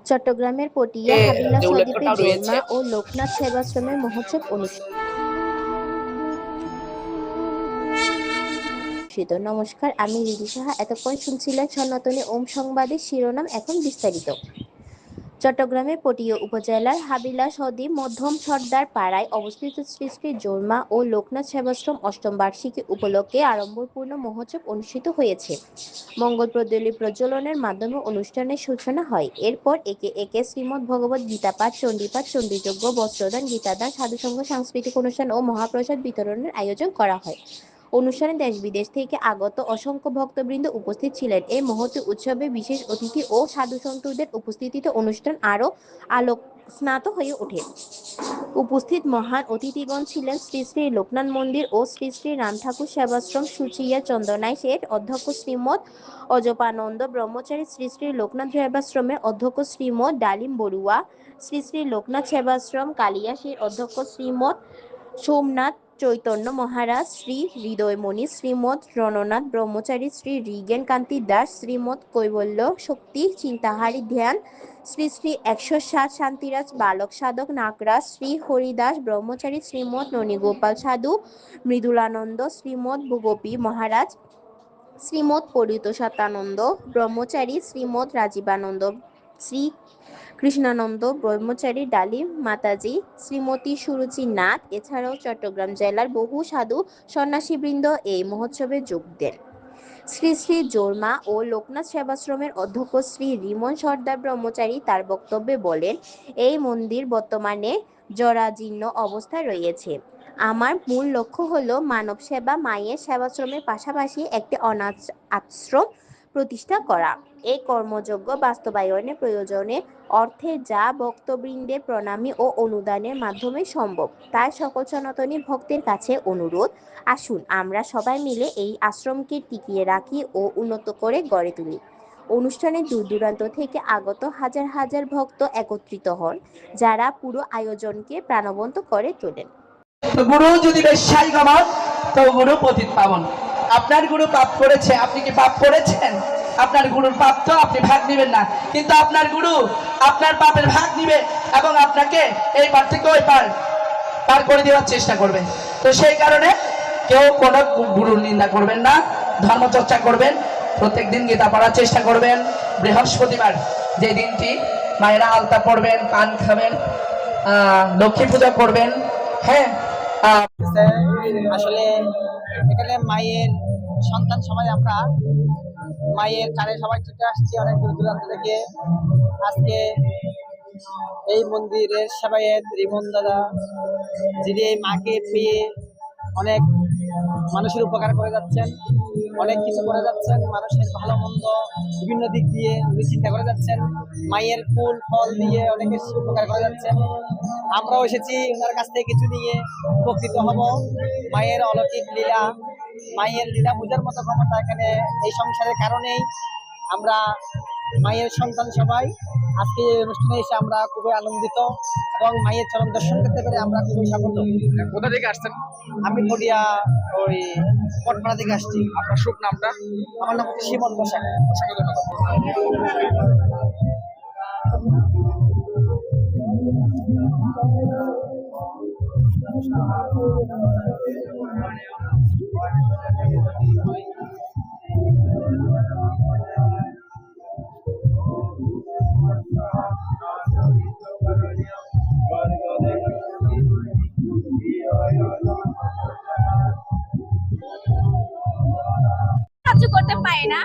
চট্টগ্রামের পটিয়া হাবিলা সদ্বীপে জোরমা ও লোকনাথ সেবাশ্রমের মহোৎসব অনুষ্ঠিত। নমস্কার, আমি রিদি সাহা। এতক্ষণ শুনছিলেন সনাতনী ওম সংবাদের শিরোনাম, এখন বিস্তারিত। চট্টগ্রামের পটিয়া উপজেলার হাবিলা সদ্বীপ মধ্যম সর্দার পাড়ায় অবস্থিত শ্রী শ্রী জোরমা ও লোকনাথ সেবাশ্রম অষ্টম বার্ষিকী উপলক্ষে আড়ম্বরপূর্ণ মহোৎসব অনুষ্ঠিত হয়েছে। মঙ্গল প্রজ্বলি প্রজ্বলনের মাধ্যমে অনুষ্ঠানের সূচনা হয়। এরপর একে একে শ্রীমদ্ ভগবত গীতা পাঠ, চণ্ডীপাঠ, চণ্ডীযজ্ঞ, বস্ত্রদান, গীতাদান, সাধুসঙ্গ, সাংস্কৃতিক অনুষ্ঠান ও মহাপ্রসাদ বিতরণের আয়োজন করা হয়। অনুষ্ঠানে দেশ বিদেশ থেকে আগত অসংখ্য ভক্তবৃন্দ উপস্থিত ছিলেন। এই মহতী উৎসবে বিশেষ অতিথি ও সাধু সন্তদের উপস্থিতিতে অনুষ্ঠান আরো আলোকস্নাত হয়ে ওঠে। উপস্থিত মহান অতিথিগণ ছিলেন শ্রী শ্রী লোকনাথ মন্দির ও শ্রী শ্রী রাম ঠাকুর সেবাশ্রম সুচিয়া চন্দনাই শেঠ অধ্যক্ষ শ্রীমৎ অজপানন্দ ব্রহ্মচারী, শ্রী শ্রী লোকনাথ সেবাশ্রমের অধ্যক্ষ শ্রীমৎ ডালিম বড়ুয়া, শ্রী শ্রী লোকনাথ সেবাশ্রম কালিয়াসীর অধ্যক্ষ শ্রীমৎ সোমনাথ চৈতন্য মহারাজ, শ্রী হৃদয়মণি, শ্রীমৎ রণনাথ ব্রহ্মচারী, শ্রী রিগেন কান্তি দাস, শ্রীমৎ কৈবল্য শক্তি চিন্তাহারী ধ্যান, শ্রী শ্রী 107 শান্তিরাজ বালক সাধক নাগরাজ, শ্রী হরিদাস ব্রহ্মচারী, শ্রীমৎ ননীগোপাল সাধু, মৃদুলানন্দ, শ্রীমৎ ভূগোপী মহারাজ, শ্রীমৎ পরিতোষানন্দ ব্রহ্মচারী, শ্রীমৎ রাজীবানন্দ, শ্রী কৃষ্ণানন্দ ব্রহ্মচারী ডালিম মাতাজি, শ্রীমতী সুরুচি নাথ। এছাড়াও চট্টগ্রাম জেলার বহু সাধু সন্ন্যাসীবৃন্দ এই মহোৎসবে যোগ দেন। শ্রী শ্রী জোরমা ও লোকনাথ সেবাশ্রমের অধ্যক্ষ শ্রী রিমন সর্দার ব্রহ্মচারী তার বক্তব্যে বলেন, এই মন্দির বর্তমানে জরাজীর্ণ অবস্থায় রয়েছে। আমার মূল লক্ষ্য হলো মানব সেবা, মায়ের সেবাশ্রমের পাশাপাশি একটি অনাথ আশ্রম প্রতিষ্ঠা করা। এই কর্মযজ্ঞ বাস্তবায়নের প্রয়োজনে অর্থে যা ভক্তবৃন্দের প্রণামী ও অনুদানের মাধ্যমে সম্ভব। তাই সকল সনাতনী ভক্তের কাছে অনুরোধ, আসুন আমরা সবাই মিলে এই আশ্রমকে টিকিয়ে রাখি ও উন্নত করে গড়ে তুলি। অনুষ্ঠানে দূর দূরান্ত থেকে আগত হাজার হাজার ভক্ত একত্রিত হন, যারা পুরো আয়োজনকে প্রাণবন্ত করে তোলেন। গুরু যদি বেশ্যাই গমন, তো গুরু পতিত পাবন। আপনার গুরু পাপ করেছে, আপনি কি পাপ করেছেন? আপনার গুরুর পাপ তো আপনি ভাগ নিবেন না, কিন্তু আপনার গুরু আপনার পাপের ভাগ নিবে এবং আপনাকে এই পার থেকে ওই পার করে দেওয়ার চেষ্টা করবে। তো সেই কারণে কেউ কোনো গুরুর নিন্দা করবেন না, ধর্মচর্চা করবেন, প্রত্যেক দিন গীতা পড়ার চেষ্টা করবেন। বৃহস্পতিবার যে দিনটি মায়েরা আলতা পড়বেন, পান খাবেন, লক্ষ্মী পূজা করবেন। হ্যাঁ, আসলে এখানে মায়ের সন্তান সবাই আমরা মায়ের কানে সবাই ছুটে আসছি অনেক দূর দূরান্ত থেকে। আজকে এই মন্দিরের সেবায়েত রিমন দাদা, যিনি এই মাকে পেয়ে অনেক মানুষের উপকার করে যাচ্ছেন, অনেক কিছু করে যাচ্ছেন, মানুষের ভালো মন্দ বিভিন্ন দিক দিয়ে উনি চিন্তা করে যাচ্ছেন, মায়ের ফুল ফল দিয়ে অনেকের উপকার করে যাচ্ছেন। আমরাও এসেছি ওনার কাছ থেকে কিছু নিয়ে উপকৃত হব। মায়ের অলৌকিক লীলা, মায়ের লীলা বোঝার মতো ক্ষমতা এখানে এই সংসারের কারণেই আমরা মায়ের সন্তান সবাই আজকে এই অনুষ্ঠানে এসে আমরা খুবই আনন্দিত এবং মায়ের চরণ দর্শন করতে পেরে আমরা খুবই সাফল্য। কোথা থেকে আসছেন? আমি পটিয়া ওই পটপাড়া থেকে আসছি। আপনার শুভ নামটা? আমার নাম হচ্ছে শিবন বসাক। অসংখ্য ধন্যবাদ। সাহায্য করতে পারি না,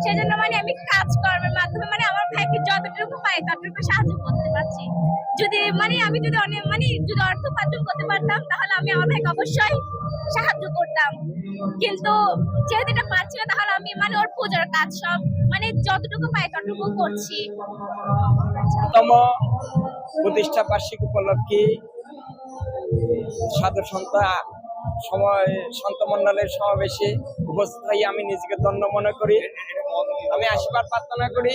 সেজন্য আমি কাজকর্মের মাধ্যমে আমার ভাইকে যতটুকু পাই ততটুকু সাহায্য করতে পারছি। যদি আমি যদি অনেক যদি অর্থ উপার্জন করতে পারতাম তাহলে আমি আমার ভাইকে অবশ্যই সাহায্য করতাম, কিন্তু যেহেতু এটা পারছি না তাহলে আমি ওর পূজার কাজ সব যতটুকু পাই ততটুকু করছি। তম প্রতিষ্ঠা বার্ষিক উপলক্ষে সাধু সন্ত মন্ডলের সমাবেশে উপস্থিত হয়ে আমি নিজেকে ধন্য মনে করি। আমি আশীর্বাদ প্রার্থনা করি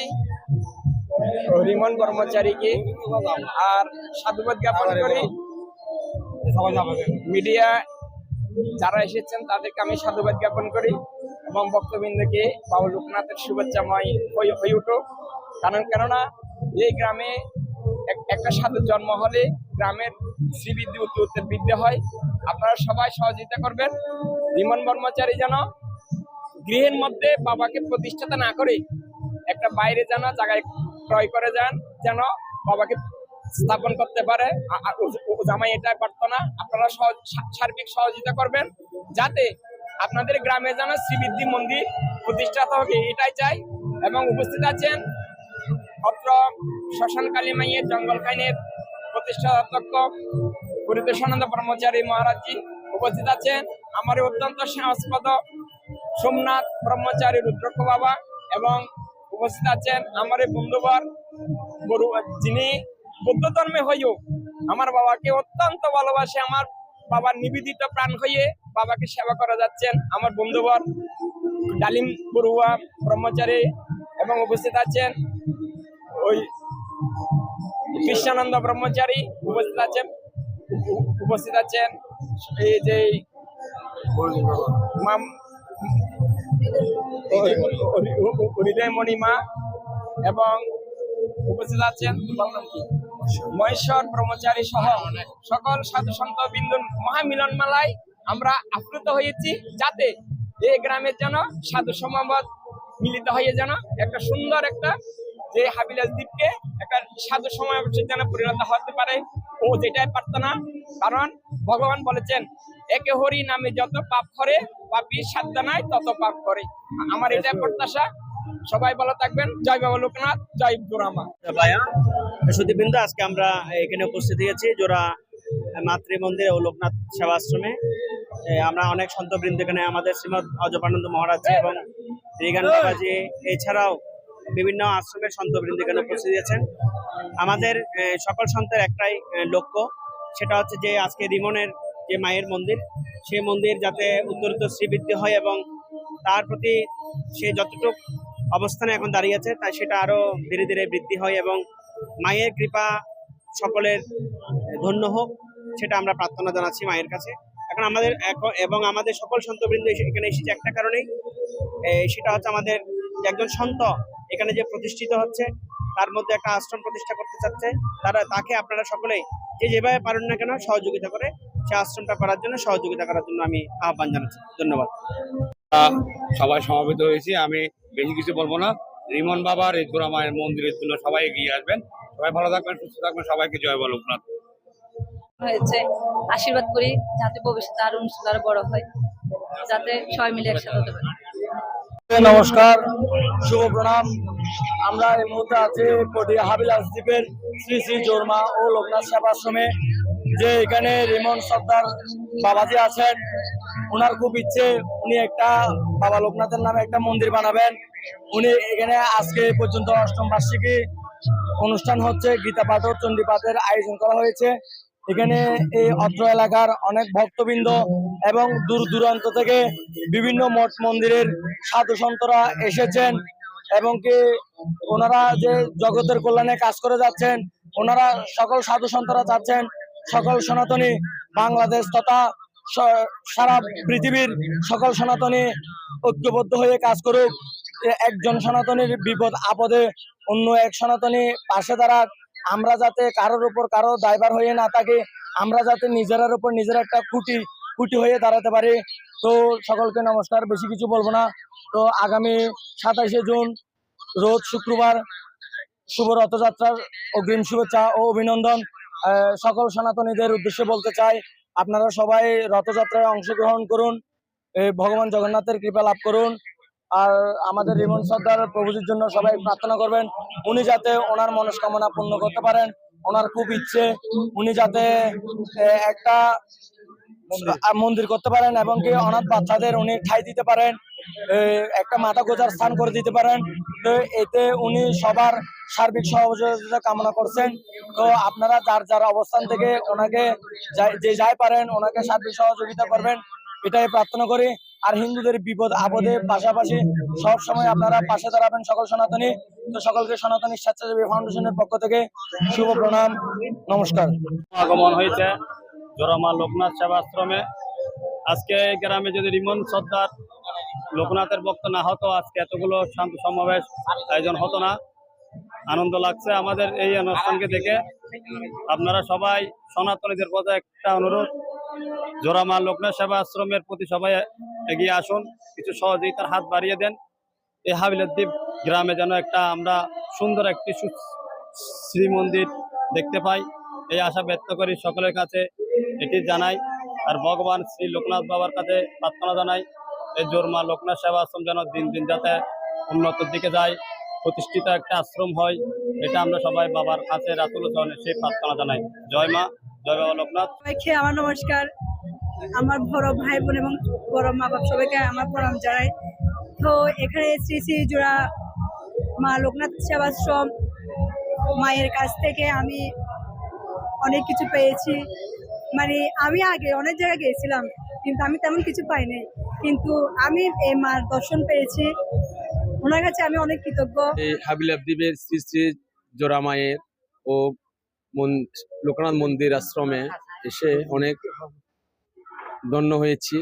রিমন কর্মচারীকে, আর সাধুবাদ জ্ঞাপন করি মিডিয়া যারা এসেছেন তাদেরকে আমি সাধুবাদ জ্ঞাপন করি এবং ভক্তবৃন্দকে বাবা লোকনাথের শুভেচ্ছাময় হয়ে উঠুক। কেননা এই গ্রামে একটা সাধুর জন্ম হলে গ্রামের শ্রীবৃদ্ধি উত্তর বৃদ্ধি হয়। আপনারা সবাই সহযোগিতা করবেন। রিমন ব্রহ্মচারী যেন গৃহের মধ্যে বাবাকে প্রতিষ্ঠাতা না করে একটা বাইরে যেন জায়গায় ক্রয় করে যান, যেন বাবাকে স্থাপন করতে পারে। জামাই এটা পারতো না। আপনারা সার্বিক সহযোগিতা করবেন যাতে আপনাদের গ্রামে যেন শ্রীবৃদ্ধি মন্দির প্রতিষ্ঠা হবে, এটাই চাই। এবং উপস্থিত আছেন অত্র শ্মশান কালী মাইয়ের জঙ্গল খাইনের প্রতিষ্ঠাতাধ্যক্ষ পরিবেশানন্দ ব্রহ্মচারী মহারাজজি উপস্থিত আছেন। আমার অত্যন্ত সাহসপদ সোমনাথ ব্রহ্মচারী রুদ্রক্ষ বাবা, এবং উপস্থিত আছেন আমার এই বন্ধুবর যিনি বৌদ্ধ ধর্মে হয়েও আমার বাবাকে অত্যন্ত ভালোবাসে, আমার বাবার নিবেদিত প্রাণ হয়ে বাবাকে সেবা করে যাচ্ছেন আমার বন্ধুবর ডালিম বড়ুয়া ব্রহ্মচারী, এবং উপস্থিত আছেন ওই কৃষ্ণানন্দ ব্রহ্মচারী উপস্থিত আছেন এই যে হৃদয় মণিমা, এবং উপস্থিত আছেন মহেশ্বর ব্রহ্মচারী সহ সকল সাধু সন্ত বিন্দুর মহামিলন মেলায় আমরা আপ্লুত হয়েছি, যাতে এই গ্রামের যেন সাধু সমাজ মিলিত হয়ে যেন একটা সুন্দর একটা যে হাবিলাস দ্বীপকে একটা সাধু সমাবেশের যেন পরিণত হতে পারে। ও যেটাই পারত না, কারণ ভগবান বলেছেন একে হরি নামে যত পাপ করে পাপী সাধ্য নাই তত পাপ করে। আমার এটাই প্রত্যাশা। সবাই ভালো থাকবেন। জয় বাবা লোকনাথ, জয় জোড়ামা। সুদীপবৃন্দ, আজকে আমরা এখানে উপস্থিত হয়েছি জোড়া মাতৃ মন্দির ও লোকনাথ সেবাশ্রমে। আমরা অনেক সন্তবৃন্দ এখানে, আমাদের শ্রীমৎ অজপানন্দ মহারাজ এবং রিগান বাবাজি এছাড়াও বিভিন্ন আশ্রমের সন্তবৃন্দ এখানে উপস্থিত হয়েছেন। আমাদের সকল সন্তের একটাই লক্ষ্য, সেটা হচ্ছে যে আজকে রিমনের যে মায়ের মন্দির, সেই মন্দির যাতে উত্তরোত্তর শ্রীবৃদ্ধি হয় এবং তার প্রতি সে যতটুকু অবস্থানে এখন দাঁড়িয়ে আছে তাই সেটা আরো ধীরে ধীরে বৃদ্ধি হয় এবং মায়ের কৃপা সকলের ধন্য হোক, সেটা আমরা প্রার্থনা জানাচ্ছি মায়ের কাছে। এখন আমাদের এবং আমাদের সকল সন্তবৃন্দ এখানে এসেছে একটা কারণেই, সেটা হচ্ছে আমাদের একজন সন্ত এখানে যে প্রতিষ্ঠিত হচ্ছে তার মধ্যে একটা আশ্রম প্রতিষ্ঠা করতে চাচ্ছে। তাকে আপনারা সকলেই যে যেভাবে পারেন না কেন সহযোগিতা করে সে আশ্রমটা করার জন্য, সহযোগিতা করার জন্য আমি আহ্বান জানাচ্ছি। ধন্যবাদ। সবাই সমবেত হয়েছি, আমি বেশি কিছু বলবো না। রিমন বাবার এই জোড়া মায়ের মন্দিরের জন্য সবাই এগিয়ে আসবেন। সবাই ভালো থাকবেন, সুস্থ থাকবেন। সবাইকে জয় বলো লোকনাথ। হয়েছে আশীর্বাদ করি যাতে ভবিষ্যতে আরো অনুষ্ঠান আরো বড় হয়, যাতে সবাই মিলে একসাথে হতে পারে। নমস্কার, শুভ প্রণাম। আমরা এই মুহূর্তে আছি পটিয়া হাবিলাস দ্বীপের শ্রী শ্রী জোরমা ও লোকনাথ সেবাশ্রমে, যে এখানে রিমন সর্দার বাবাজি আছেন। ওনার খুব ইচ্ছে উনি একটা বাবা লোকনাথের নামে একটা মন্দির বানাবেন। উনি এখানে আজকে পর্যন্ত অষ্টম বার্ষিকী অনুষ্ঠান হচ্ছে, গীতা পাঠ ও চণ্ডী পাঠের আয়োজন করা হয়েছে। এখানে এই অত্র এলাকার অনেক ভক্তবৃন্দ এবং দূর দূরান্ত থেকে বিভিন্ন মঠ মন্দিরের সাধু সন্তরা এসেছেন, এবং কি ওনারা যে জগতের কল্যাণে কাজ করে যাচ্ছেন, ওনারা সকল সাধু সন্তরা চাচ্ছেন সকল সনাতনী বাংলাদেশ তথা সারা পৃথিবীর সকল সনাতনী ঐক্যবদ্ধ হয়ে কাজ করুক। একজন সনাতনীর বিপদ আপদে অন্য এক সনাতনী পাশে দাঁড়াক। আমরা যাতে কারোর উপর কারো দায়ভার হয়ে না থাকি, আমরা যাতে নিজেরার উপর নিজের একটা খুঁটি হয়ে দাঁড়াতে পারি। তো সকলকে নমস্কার, বেশি কিছু বলবো না। তো আগামী 27শে জুন রোজ শুক্রবার শুভ রথযাত্রার অগ্রিম শুভেচ্ছা ও অভিনন্দন। সকল সনাতনীদের উদ্দেশ্যে বলতে চাই, আপনারা সবাই রথযাত্রায় অংশগ্রহণ করুন, ভগবান জগন্নাথের কৃপা লাভ করুন। আর আমাদের রিমন সর্দার প্রভুজির জন্য সবাই প্রার্থনা করবেন, উনি যাতে ওনার মনস্কামনা পূর্ণ করতে পারেন। ওনার খুব ইচ্ছে উনি যাতে একটা মন্দির করতে পারেন এবং কি অনাথ বাচ্চাদের উনি ঠাঁই দিতে পারেন, একটা মাথা গোজার স্থান করে দিতে পারেন। তো এতে উনি সবার সার্বিক সহযোগিতা কামনা করছেন। তো আপনারা যার যার অবস্থান থেকে ওনাকে যে যাই পারেন ওনাকে সার্বিক সহযোগিতা করবেন, এটাই প্রার্থনা করি। আর হিন্দুদের বিপদ আপদে পাশাপাশি সব সময় আপনারা পাশে দাঁড়াবেন সকল সনাতনী। তো সকলকে সনাতনী স্বেচ্ছাসেবী ফাউন্ডেশনের পক্ষ থেকে শুভ প্রণাম, নমস্কার। আগমন হয়েছে জোড়ামা লোকনাথ সেবাশ্রমে। আজকে গ্রামে যদি রিমন সর্দার লোকনাথের ভক্ত না হতো, আজকে এতগুলো শান্ত সমাবেশ আয়োজন হতো না। আনন্দ লাগছে আমাদের এই অনুষ্ঠানকে দেখে। আপনারা সবাই সনাতনীদের কথা একটা অনুরোধ, জোড়ামা লোকনাথ সেবা আশ্রমের প্রতি সবাই এগিয়ে আসুন, কিছু সহযোগিতার হাত বাড়িয়ে দেন। এই হাবিলাদ্বীপ গ্রামে যেন একটা আমরা সুন্দর একটি শ্রী মন্দির দেখতে পাই, এই আশা ব্যক্ত করি, সকলের কাছে এটি জানাই। আর ভগবান শ্রী লোকনাথ বাবার কাছে প্রার্থনা জানাই, এই জোরমা লোকনাথ সেবা আশ্রম যেন দিন দিন যাতে উন্নতির দিকে যায়, প্রতিষ্ঠিত একটা আশ্রম হয়, এটা আমরা সবাই বাবার কাছে রাতুল চরণে সেই প্রার্থনা জানাই। জয় মা, জয় বাবা লোকনাথ। সবাইকে আমার নমস্কার, আমার বড় ভাই বোন এবং বড় মা বাপ সবাইকে আমার প্রণাম জানাই। তো এখানে শ্রী শ্রী জোড়া মা লোকনাথ সেবাশ্রম মায়ের কাছ থেকে আমি অনেক কিছু পেয়েছি। মানে আমি আগে অনেক জায়গায় গিয়েছিলাম, কিন্তু আমি তেমন কিছু পাইনি, কিন্তু আমি এই মার দর্শন পেয়েছি, ওনার কাছে আমি অনেক কৃতজ্ঞ। এই হাবিলাদ্বীপের শ্রী শ্রী জোড়া মায়ের ও লোকনাথ মন্দির আশ্রমে এসে অনেক ধন্য হয়েছি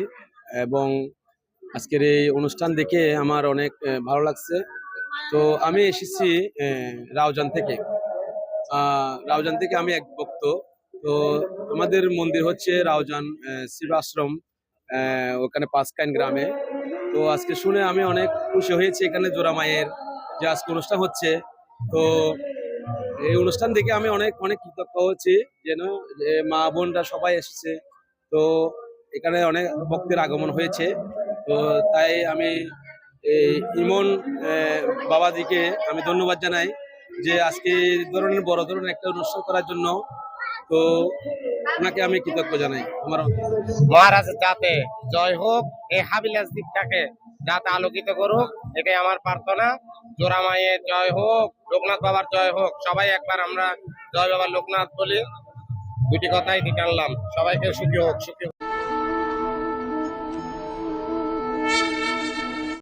এবং আজকের এই অনুষ্ঠান দেখে আমার অনেক ভালো লাগছে। তো আমি এসেছি রাউজান থেকে। রাউজান থেকে আমি এক ভক্ত। তো আমাদের মন্দির হচ্ছে রাউজান শিব আশ্রম, ওখানে পাঁচকাইন গ্রামে। তো আজকে শুনে আমি অনেক খুশি হয়েছি, এখানে জোড়া মায়ের যে আজকে অনুষ্ঠান হচ্ছে। তো এই অনুষ্ঠান দেখে আমি অনেক অনেক কৃতজ্ঞ হচ্ছি, যেন মা বোনরা সবাই এসেছে। তো এখানে অনেক ভক্তের আগমন হয়েছে। তো তাই আমি এই ইমন বাবাজিকে আমি ধন্যবাদ জানাই যে আজকে এই ধরনের বড় ধরনের একটা অনুষ্ঠান করার জন্য। তো ওনাকে আমি কৃতজ্ঞ জানাই। আমার মহারাজের যাতে জয় হোক, এই হাবিলাস দ্বীপটাকে যাতে আলোকিত করুক, এটাই আমার প্রার্থনা। জোড়া মায়ের জয় হোক, লোকনাথ বাবার জয় হোক। সবাই একবার আমরা জয় বাবা লোকনাথ বলি, দুটি কথাই দিতে আনলাম। সবাইকে সুখী হোক, সুখী হোক।